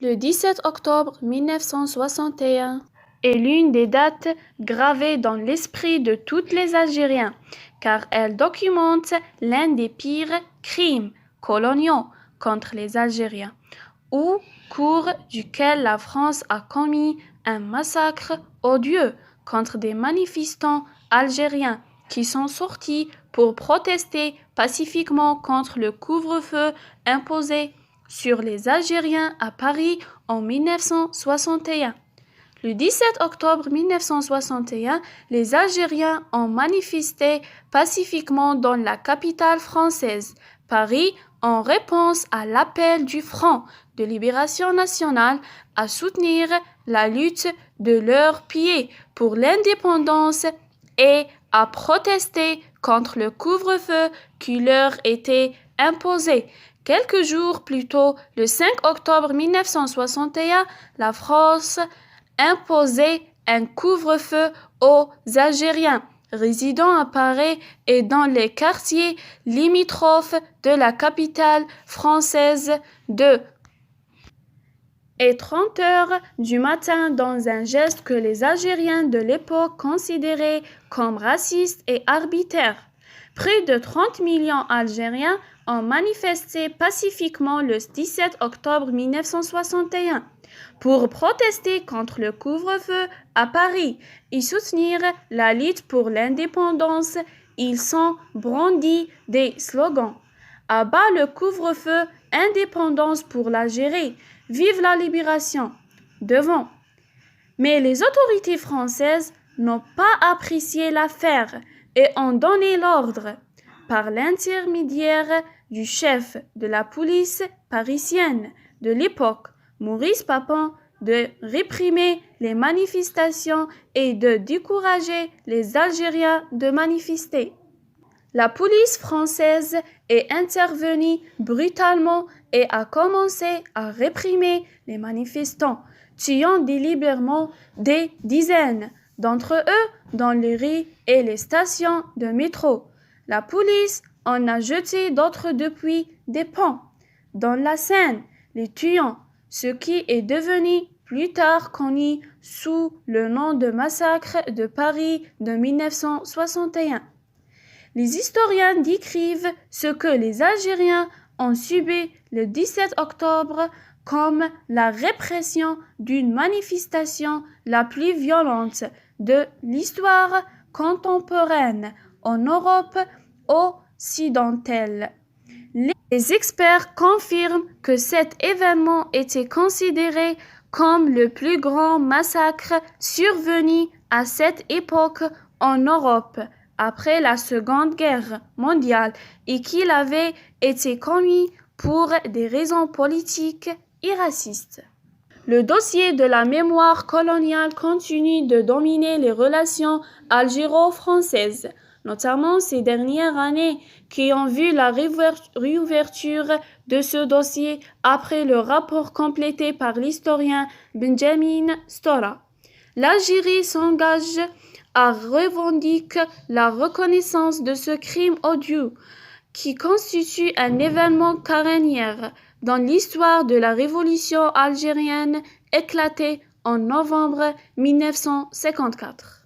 Le 17 octobre 1961 est l'une des dates gravées dans l'esprit de tous les Algériens, car elle documente l'un des pires crimes coloniaux contre les Algériens, au cours duquel la France a commis un massacre odieux contre des manifestants algériens qui sont sortis pour protester pacifiquement contre le couvre-feu imposé sur les Algériens à Paris en 1961. Le 17 octobre 1961, les Algériens ont manifesté pacifiquement dans la capitale française, Paris, en réponse à l'appel du Front de libération nationale à soutenir la lutte de leurs pays pour l'indépendance et à protester contre le couvre-feu qui leur était imposé. Quelques jours plus tôt, le 5 octobre 1961, la France imposait un couvre-feu aux Algériens résidant à Paris et dans les quartiers limitrophes de la capitale française de 30h du matin dans un geste que les Algériens de l'époque considéraient comme raciste et arbitraire. Près de 30 millions d'Algériens ont manifesté pacifiquement le 17 octobre 1961 pour protester contre le couvre-feu à Paris et soutenir la lutte pour l'indépendance. Ils ont brandi des slogans. À bas le couvre-feu, indépendance pour l'Algérie, vive la libération, devant. Mais les autorités françaises n'ont pas apprécié l'affaire et ont donné l'ordre, par l'intermédiaire du chef de la police parisienne de l'époque, Maurice Papon, de réprimer les manifestations et de décourager les Algériens de manifester. La police française est intervenue brutalement et a commencé à réprimer les manifestants, tuant délibérément des dizaines d'entre eux dans les rues et les stations de métro. La police en a jeté d'autres depuis des ponts dans la Seine, les tuant, ce qui est devenu plus tard connu sous le nom de massacre de Paris de 1961. Les historiens décrivent ce que les Algériens ont subi le 17 octobre comme la répression d'une manifestation la plus violente de l'histoire contemporaine en Europe occidentale. Les experts confirment que cet événement était considéré comme le plus grand massacre survenu à cette époque en Europe après la Seconde Guerre mondiale et qu'il avait été commis pour des raisons politiques et racistes. Le dossier de la mémoire coloniale continue de dominer les relations algéro-françaises, notamment ces dernières années qui ont vu la réouverture de ce dossier après le rapport complété par l'historien Benjamin Stora. L'Algérie s'engage à revendiquer la reconnaissance de ce crime odieux qui constitue un événement charnière dans l'histoire de la révolution algérienne éclatée en novembre 1954.